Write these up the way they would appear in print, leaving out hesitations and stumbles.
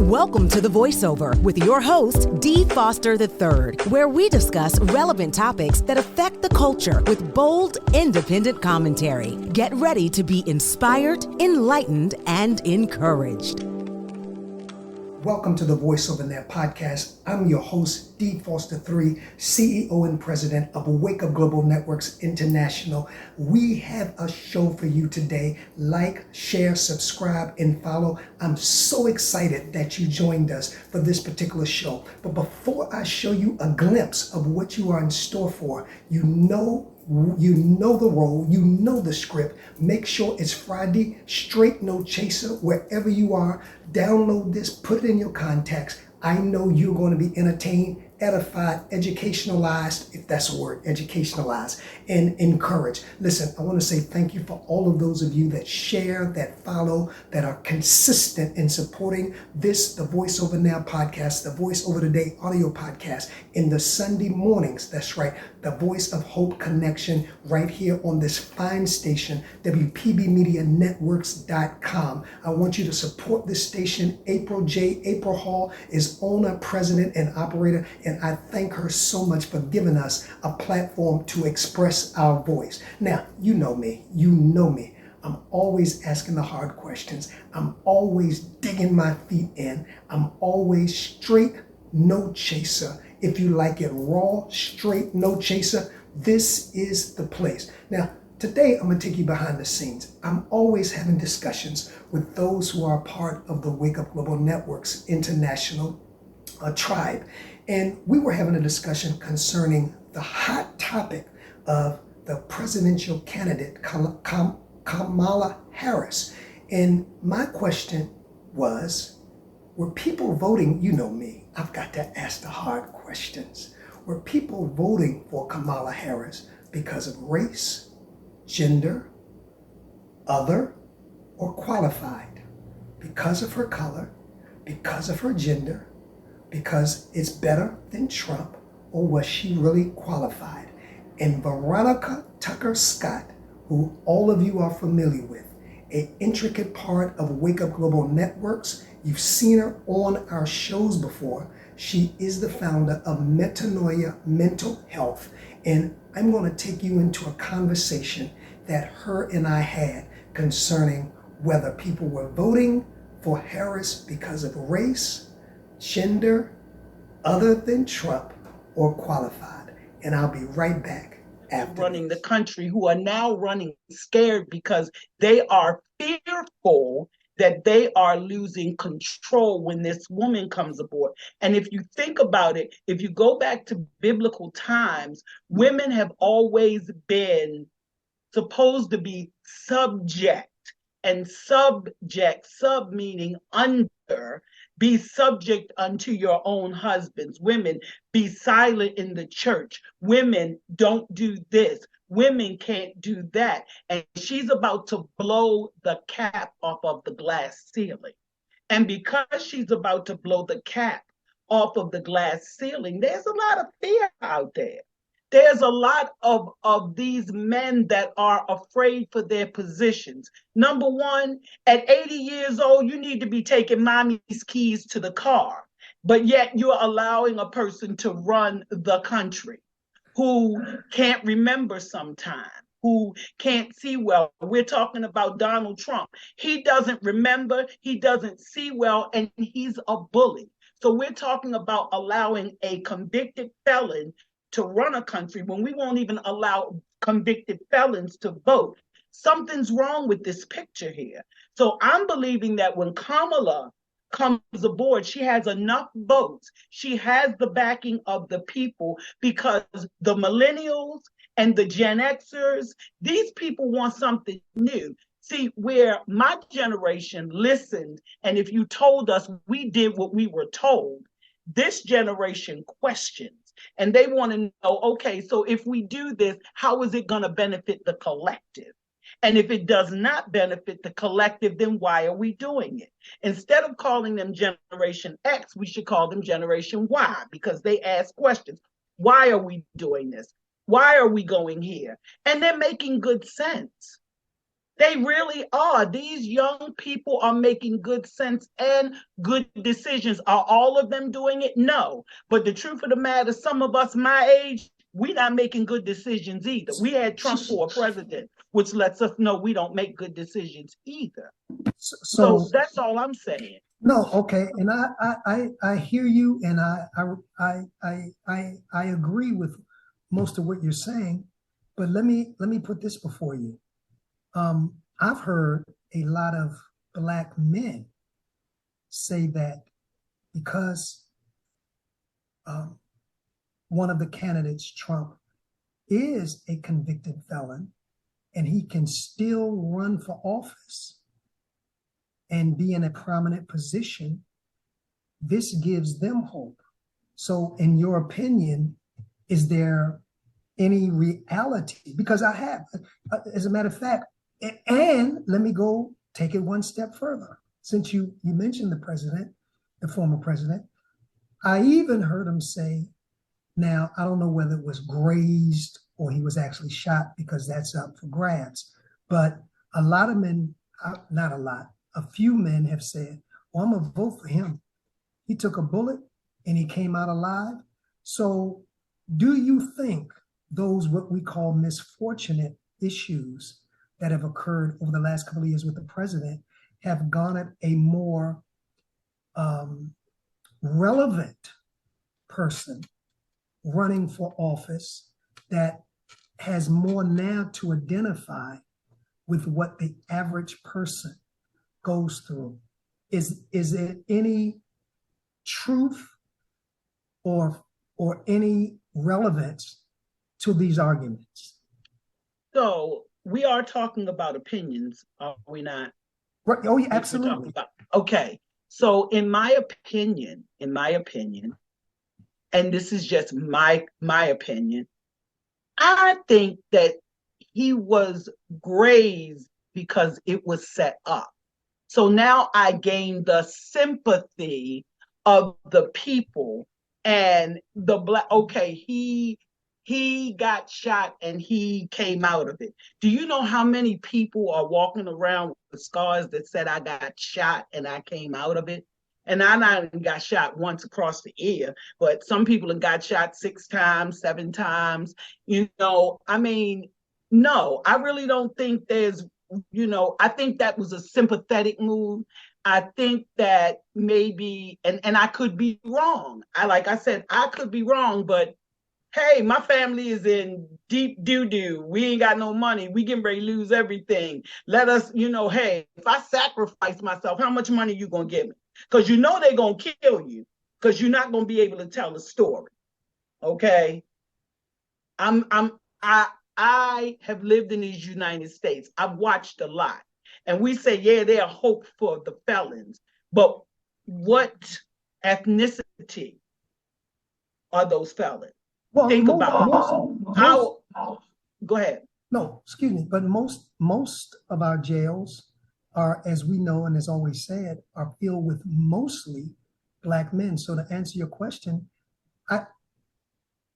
Welcome to The Voiceover with your host, Dee Foster III, where we discuss relevant topics that affect the culture with bold, independent commentary. Get ready to be inspired, enlightened, and encouraged. Welcome to the Voiceover Net podcast. I'm your host, Dee Foster III, CEO and President of Wake Up Global Networks International. We have a show for you today. Like, share, subscribe, and follow. I'm so excited that you joined us for this particular show. But before I show you a glimpse of what you are in store for, you know the role, you know the script. Make sure it's Friday, straight, no chaser, wherever you are. Download this, put it in your contacts. I know you're going to be entertained, edified, educationalized, if that's a word, educationalized, and encouraged. Listen, I want to say thank you for all of those of you that share, that follow, that are consistent in supporting this, the Voiceover Now podcast, the Voiceover Today audio podcast, in the Sunday mornings. That's right, the Voice of Hope connection right here on this fine station, WPBMediaNetworks.com. I want you to support this station. April Hall is owner, president, and operator, and I thank her so much for giving us a platform to express our voice. Now, you know me. I'm always asking the hard questions. I'm always digging my feet in. I'm always straight, no chaser. If you like it raw, straight, no chaser, this is the place. Now, today, I'm going to take you behind the scenes. I'm always having discussions with those who are part of the Wake Up Global Networks International tribe. And we were having a discussion concerning the hot topic of the presidential candidate, Kamala Harris. And my question was, were people voting, you know me, I've got to ask the hard questions. Were people voting for Kamala Harris because of race, gender, other, or qualified? Because of her color, because of her gender, because it's better than Trump, or was she really qualified? And Veronica Tucker-Scott, who all of you are familiar with, an intricate part of Wake Up Global Networks. You've seen her on our shows before. She is the founder of Metanoia Mental Health. And I'm going to take you into a conversation that her and I had concerning whether people were voting for Harris because of race, gender, other than Trump, or qualified. And I'll be right back after running the country, who are now running scared because they are fearful that they are losing control when this woman comes aboard. And if you think about it, if you go back to biblical times, women have always been supposed to be subject, and sub meaning under. Be subject unto your own husbands. Women, be silent in the church. Women, don't do this. Women can't do that. And she's about to blow the cap off of the glass ceiling. And because she's about to blow the cap off of the glass ceiling, there's a lot of fear out there. There's a lot of these men that are afraid for their positions. Number one, at 80 years old, you need to be taking mommy's keys to the car, but yet you're allowing a person to run the country who can't remember sometime, who can't see well. We're talking about Donald Trump. He doesn't remember, he doesn't see well, and he's a bully. So we're talking about allowing a convicted felon to run a country when we won't even allow convicted felons to vote. Something's wrong with this picture here. So I'm believing that when Kamala comes aboard, she has enough votes. She has the backing of the people, because the millennials and the Gen Xers, these people want something new. See, where my generation listened, and if you told us, we did what we were told, this generation questions. And they want to know, okay, so if we do this, how is it going to benefit the collective? And if it does not benefit the collective, then why are we doing it? Instead of calling them Generation X, we should call them Generation Y, because they ask questions. Why are we doing this? Why are we going here? And they're making good sense. They really are. These young people are making good sense and good decisions. Are all of them doing it? No. But the truth of the matter, some of us my age, we're not making good decisions either. We had Trump for a president, which lets us know we don't make good decisions either. So So that's all I'm saying. no, okay, and I hear you, and I agree with most of what you're saying, but let me put this before you. I've heard a lot of Black men say that because one of the candidates, Trump, is a convicted felon, and he can still run for office and be in a prominent position, this gives them hope. So, in your opinion, is there any reality? Because I have, as a matter of fact, and let me go take it one step further. Since you mentioned the president, the former president, I even heard him say, now, I don't know whether it was grazed or he was actually shot, because that's up for grabs. But a lot of men, not a lot, a few men have said, well, I'm going to vote for him. He took a bullet and he came out alive. So do you think those what we call misfortunate issues that have occurred over the last couple of years with the president have garnered a more relevant person running for office that has more now to identify with what the average person goes through? Is it any truth or any relevance to these arguments? So we are talking about opinions, are we not? Right. Oh, yeah, absolutely. Okay. So in my opinion, and this is just my opinion, I think that he was grazed because it was set up. So now I gain the sympathy of the people and the Black. Okay, he got shot and he came out of it. Do you know how many people are walking around with scars that said I got shot and I came out of it? And I not even got shot once across the ear, but some people have got shot 6 times, 7 times. I mean, no, I really don't think there's, I think that was a sympathetic move. I think that maybe, and I could be wrong. Like I said, I could be wrong, but hey, my family is in deep doo-doo. We ain't got no money. We getting ready to lose everything. Let us, hey, if I sacrifice myself, how much money you gonna give me? Because they're gonna kill you, because you're not gonna be able to tell the story. Okay. I have lived in these United States. I've watched a lot. And we say, yeah, there's hope for the felons. But what ethnicity are those felons? Well, Think about how. Go ahead. No, excuse me, but most of our jails are, as we know and as always said, are filled with mostly Black men. So to answer your question,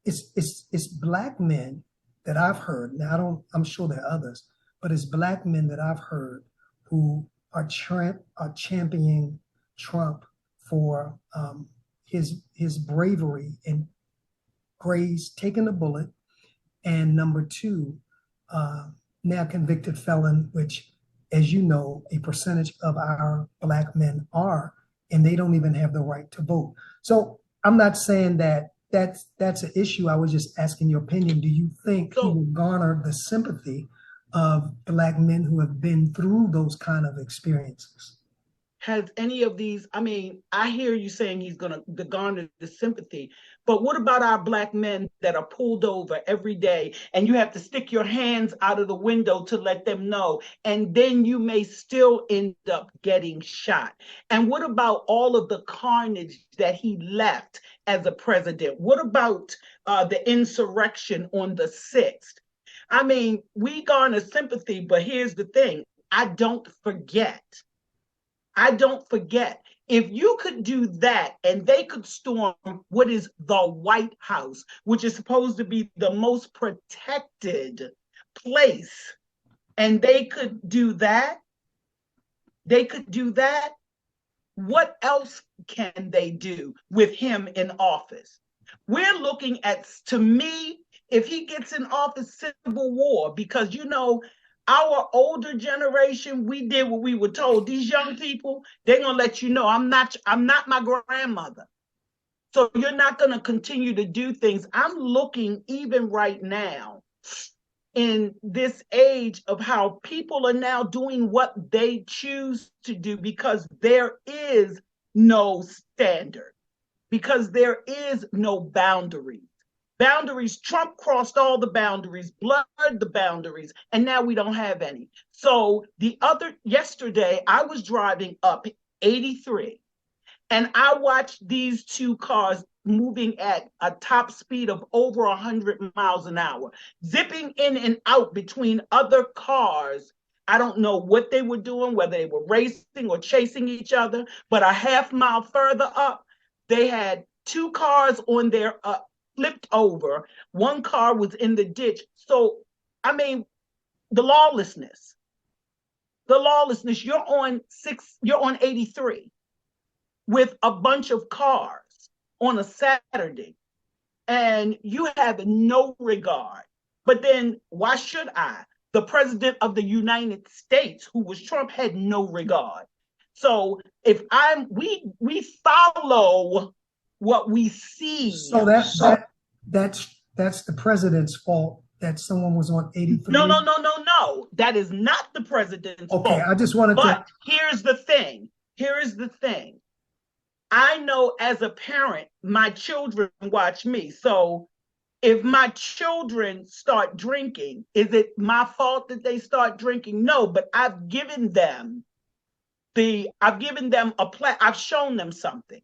it's Black men that I've heard. Now I'm sure there are others, but it's Black men that I've heard who are championing Trump for his bravery and grace, taking a bullet, and number 2, now convicted felon, which, as you know, a percentage of our Black men are, and they don't even have the right to vote. So I'm not saying that's an issue. I was just asking your opinion. Do you think he will garner the sympathy of Black men who have been through those kind of experiences? Has any of these, I hear you saying he's going to garner the sympathy, but what about our Black men that are pulled over every day and you have to stick your hands out of the window to let them know, and then you may still end up getting shot? And what about all of the carnage that he left as a president? What about the insurrection on the 6th? We garner sympathy, but here's the thing. I don't forget. If you could do that and they could storm what is the White House, which is supposed to be the most protected place and they could do that, what else can they do with him in office? We're looking at, to me, if he gets in office, civil war, because our older generation, we did what we were told. These young people, they're gonna let you know, I'm not my grandmother. So you're not gonna continue to do things. I'm looking even right now in this age of how people are now doing what they choose to do because there is no standard, because there is no boundaries. Trump crossed all the boundaries, blurred the boundaries, and now we don't have any. So yesterday, I was driving up 83, and I watched these two cars moving at a top speed of over 100 miles an hour, zipping in and out between other cars. I don't know what they were doing, whether they were racing or chasing each other, but a half mile further up, they had two cars on their flipped over. One car was in the ditch. So, I mean, the lawlessness, you're on 83 with a bunch of cars on a Saturday, and you have no regard. But then why should I? The president of the United States, who was Trump, had no regard. So if we follow what we see. So that's the president's fault that someone was on 83. No. That is not the president's fault. Okay, I just wanted But here's the thing. I know as a parent, my children watch me. So if my children start drinking, is it my fault that they start drinking? No, but I've given them I've shown them something.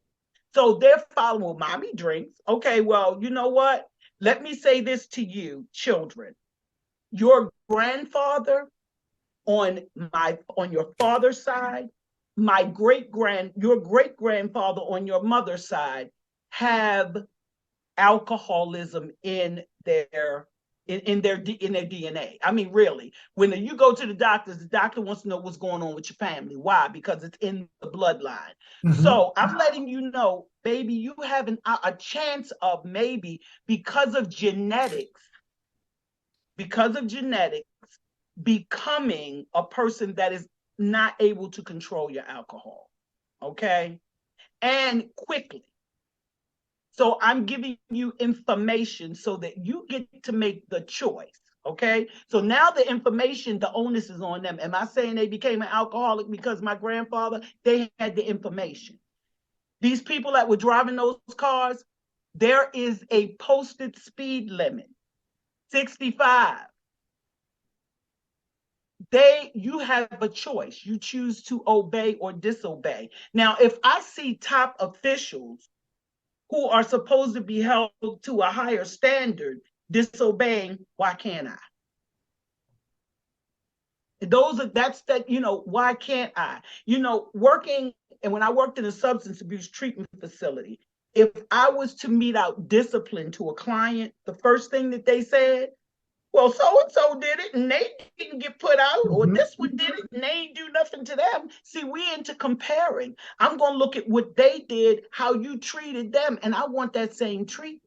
So they're following, well, mommy drinks. Okay, well, you know what? Let me say this to you, children. Your grandfather on your father's side, your great grandfather on your mother's side have alcoholism in their DNA. I mean, really, when you go to the doctor wants to know what's going on with your family. Why? Because it's in the bloodline. Mm-hmm. So I'm letting you know, baby, you have a chance of maybe because of genetics, becoming a person that is not able to control your alcohol. Okay? And quickly. So I'm giving you information so that you get to make the choice, okay? So now the information, the onus is on them. Am I saying they became an alcoholic because my grandfather, they had the information. These people that were driving those cars, there is a posted speed limit, 65. You have a choice. You choose to obey or disobey. Now, if I see top officials who are supposed to be held to a higher standard disobeying, why can't I? Why can't I? Working, and when I worked in a substance abuse treatment facility, if I was to mete out discipline to a client, the first thing that they said, well, so-and-so did it and they didn't get put out, or this one did it and they ain't do nothing to them. See, we into comparing. I'm going to look at what they did, how you treated them, and I want that same treatment.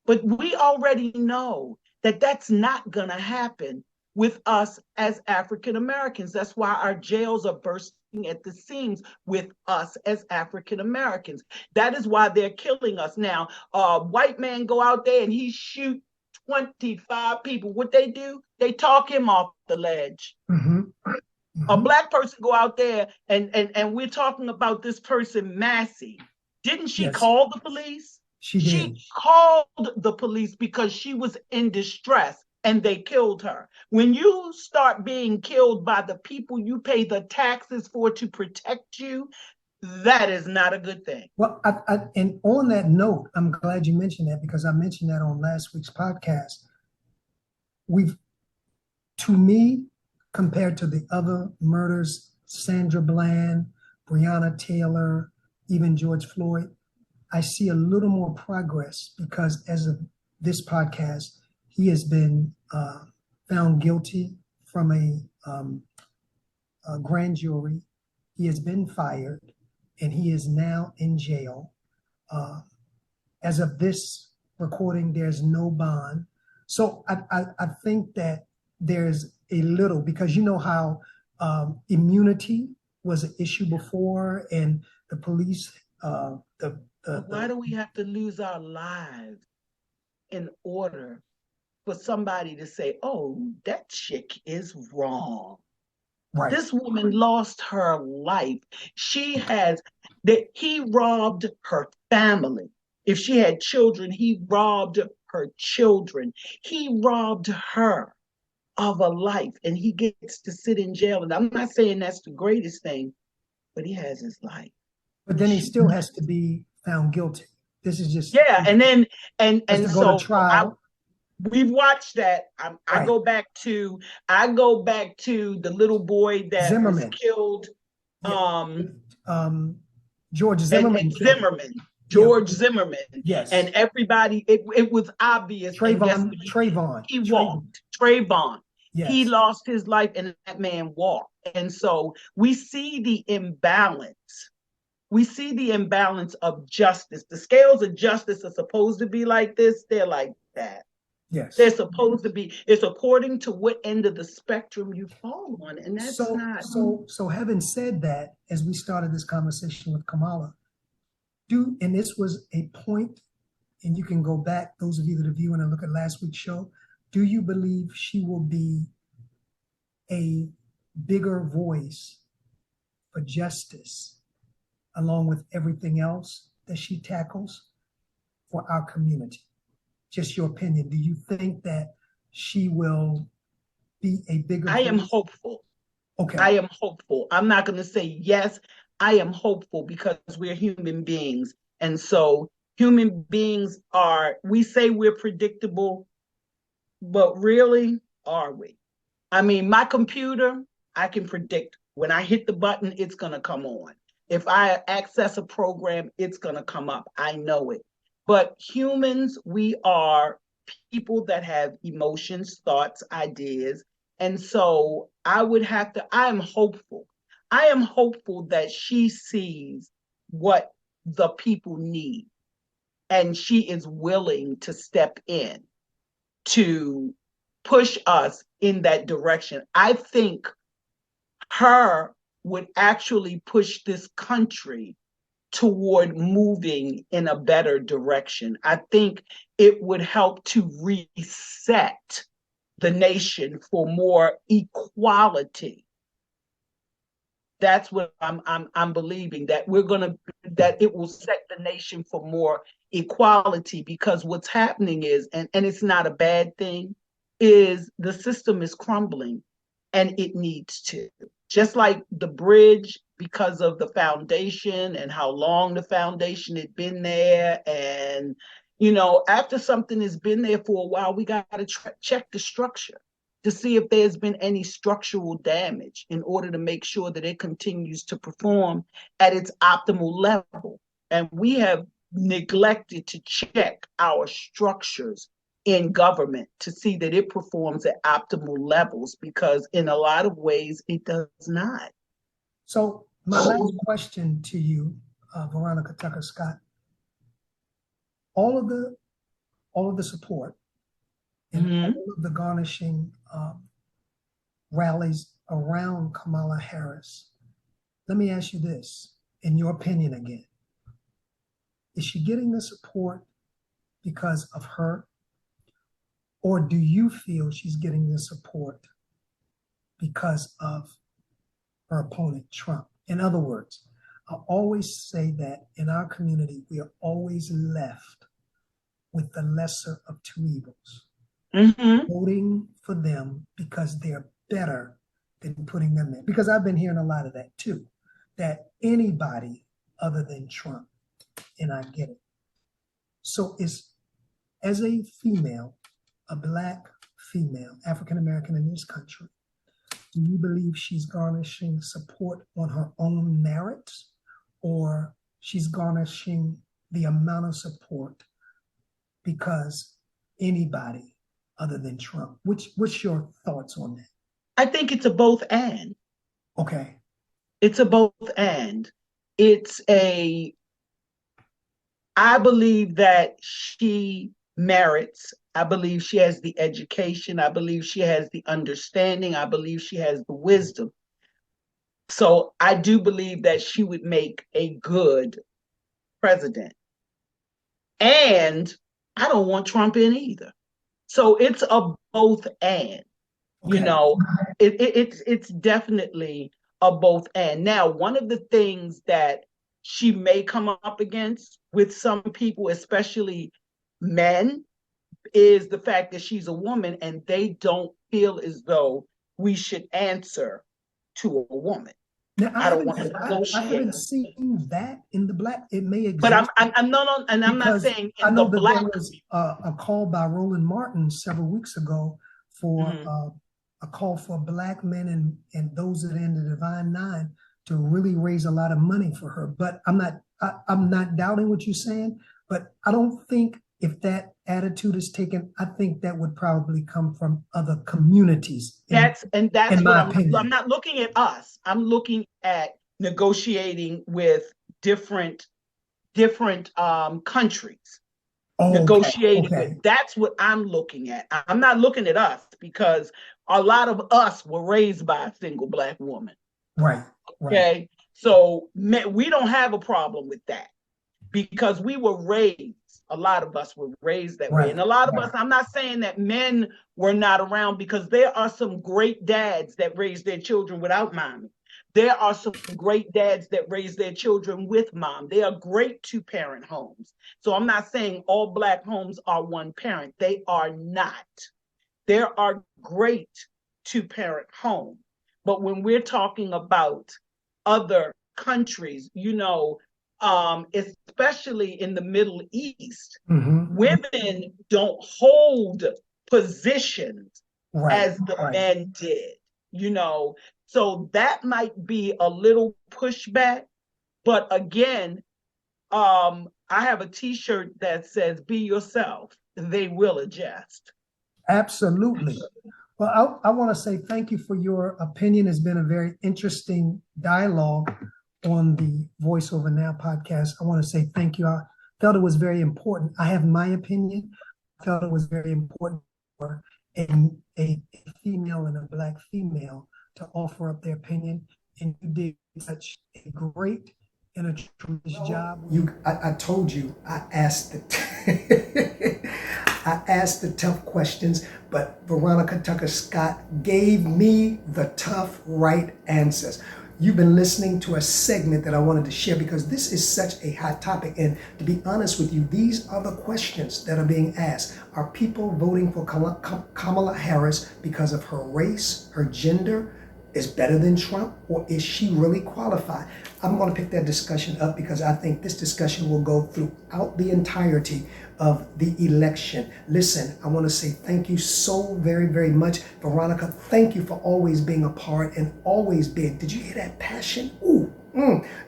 But we already know that that's not going to happen with us as African Americans. That's why our jails are bursting at the seams with us as African Americans. That is why they're killing us. Now, a white man go out there and he shoot 25 people. What they do, they talk him off the ledge. Mm-hmm. Mm-hmm. A black person go out there and we're talking about this person, Massey. Didn't she call the police? She did. She called the police because she was in distress and they killed her. When you start being killed by the people you pay the taxes for to protect you, that is not a good thing. Well, and on that note, I'm glad you mentioned that because I mentioned that on last week's podcast. To me, compared to the other murders, Sandra Bland, Breonna Taylor, even George Floyd, I see a little more progress because as of this podcast, he has been found guilty from a grand jury. He has been fired, and he is now in jail. As of this recording, there's no bond. So I think that there's a little, because you know how immunity was an issue before, and the police, why do we have to lose our lives in order for somebody to say, oh, that chick is wrong? right. This woman lost her life. He robbed her family. If she had children, he robbed her children. He robbed her of a life, and he gets to sit in jail. And I'm not saying that's the greatest thing, but he has his life. But then he still has to be found guilty. This is just and then to so go to trial. We've watched that. I Right. go back to the little boy that Zimmerman. was killed. George Zimmerman. George Zimmerman. Yes. And everybody, it was obvious. Trayvon. He walked. Trayvon. Yes. He lost his life, and that man walked. And so we see the imbalance. We see the imbalance of justice. The scales of justice are supposed to be like this. They're like that. Yes. They're supposed to be. It's according to what end of the spectrum you fall on. And that's not. So having said that, as we started this conversation with Kamala, and this was a point, and you can go back, those of you that are viewing and look at last week's show, do you believe she will be a bigger voice for justice along with everything else that she tackles for our community? Just your opinion. Do you think that she will be a bigger I am voice? hopeful. Okay. I am hopeful. I'm not going to say yes. I am hopeful because we're human beings. And so human beings we say we're predictable, but really, are we? I mean, my computer, I can predict when I hit the button, it's going to come on. If I access a program, it's going to come up. I know it. But humans, we are people that have emotions, thoughts, ideas. And so I am hopeful. I am hopeful that she sees what the people need, and she is willing to step in to push us in that direction. I think her would actually push this country toward moving in a better direction. I think it would help to reset the nation for more equality. That's what I'm believing, that that it will set the nation for more equality, because what's happening is, and it's not a bad thing, is the system is crumbling, and it needs to. Just like the bridge, because of the foundation and how long the foundation had been there. And, after something has been there for a while, we got to check the structure to see if there's been any structural damage in order to make sure that it continues to perform at its optimal level. And we have neglected to check our structures in government to see that it performs at optimal levels, because in a lot of ways it does not. So my last question to you, Veronica Tucker-Scott, all of the support and all of the garnishing rallies around Kamala Harris, let me ask you this, in your opinion again, is she getting the support because of her? Or do you feel she's getting the support because of her opponent, Trump? In other words, I always say that in our community, we are always left with the lesser of two evils. Voting for them because they're better than putting them in. Because I've been hearing a lot of that too, that anybody other than Trump, and I get it. So as a female, a Black female, African-American in this country, do you believe she's garnishing support on her own merits, or she's garnishing the amount of support because anybody other than Trump? What's your thoughts on that? I think it's a both and. Okay. It's a both and. I believe that she merits, I believe she has the education, I believe she has the understanding, I believe she has the wisdom. So I do believe that she would make a good president. And I don't want Trump in either. So it's a both and. Okay. It's definitely a both and. Now, one of the things that she may come up against with some people, especially men, is the fact that she's a woman and they don't feel as though we should answer to a woman. Now, I don't want to I haven't seen that in the black. It may exist, but I'm not saying in I know the that black. there was a call by Roland Martin several weeks ago for a call for black men and those that are in the Divine Nine to really raise a lot of money for her. But I'm not doubting what you're saying, but I don't think if that attitude is taken, I think that would probably come from other communities. That's what I'm not looking at us. I'm looking at negotiating with different countries. Negotiating with. That's what I'm looking at. I'm not looking at us because a lot of us were raised by a single black woman. Right. Okay. So we don't have a problem with that because we were raised. A lot of us were raised that way. And a lot of us, I'm not saying that men were not around because there are some great dads that raise their children without mommy. There are some great dads that raise their children with mom. They are great two-parent homes. So I'm not saying all black homes are one parent. They are not. There are great two-parent homes. But when we're talking about other countries, especially in the Middle East, women don't hold positions as the men did, So that might be a little pushback. But again, I have a T-shirt that says, "Be yourself. They will adjust." Absolutely. Well, I want to say thank you for your opinion. It's been a very interesting dialogue on the Voiceover Now podcast. I want to say thank you. I felt it was very important. I have my opinion. I felt it was very important for a female and a black female to offer up their opinion. And you did such a great and a tremendous job. I told you, I asked the tough questions, but Veronica Tucker-Scott gave me the tough, right answers. You've been listening to a segment that I wanted to share because this is such a hot topic. And to be honest with you, these are the questions that are being asked. Are people voting for Kamala Harris because of her race, her gender, is better than Trump, or is she really qualified? I'm going to pick that discussion up because I think this discussion will go throughout the entirety of the election. Listen, I want to say thank you so very, very much. Veronica, thank you for always being a part and always being, did you hear that passion? Ooh.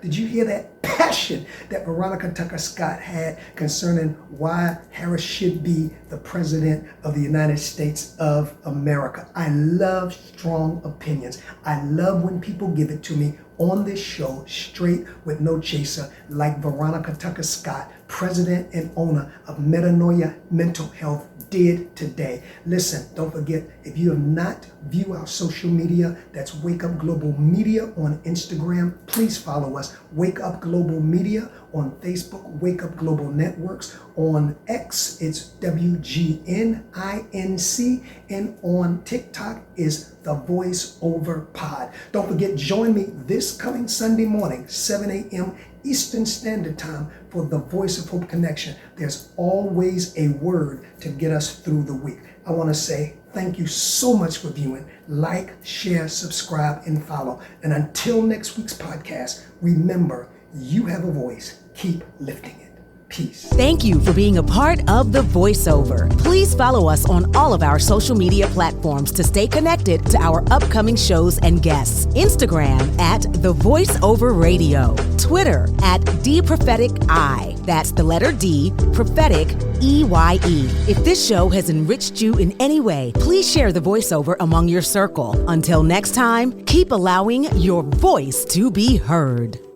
Did you hear that passion that Veronica Tucker-Scott had concerning why Harris should be the president of the United States of America? I love strong opinions. I love when people give it to me on this show, straight with no chaser, like Veronica Tucker-Scott, president and owner of Metanoia Mental Health, did today. Listen, don't forget, if you have not viewed our social media, that's Wake Up Global Media on Instagram. Please follow us. Wake Up Global Media on Facebook, Wake Up Global Networks. On X, it's WGNINC. And on TikTok is The Voiceover Pod. Don't forget, join me this coming Sunday morning, 7 a.m. Eastern Standard Time for the Voice of Hope Connection. There's always a word to get us through the week. I want to say thank you so much for viewing. Like, share, subscribe, and follow. And until next week's podcast, remember, you have a voice. Keep lifting it. Peace. Thank you for being a part of The Voiceover. Please follow us on all of our social media platforms to stay connected to our upcoming shows and guests. Instagram at The Voiceover Radio. Twitter at DPropheticEye. That's the letter D, prophetic, EYE. If this show has enriched you in any way, please share the voiceover among your circle. Until next time, keep allowing your voice to be heard.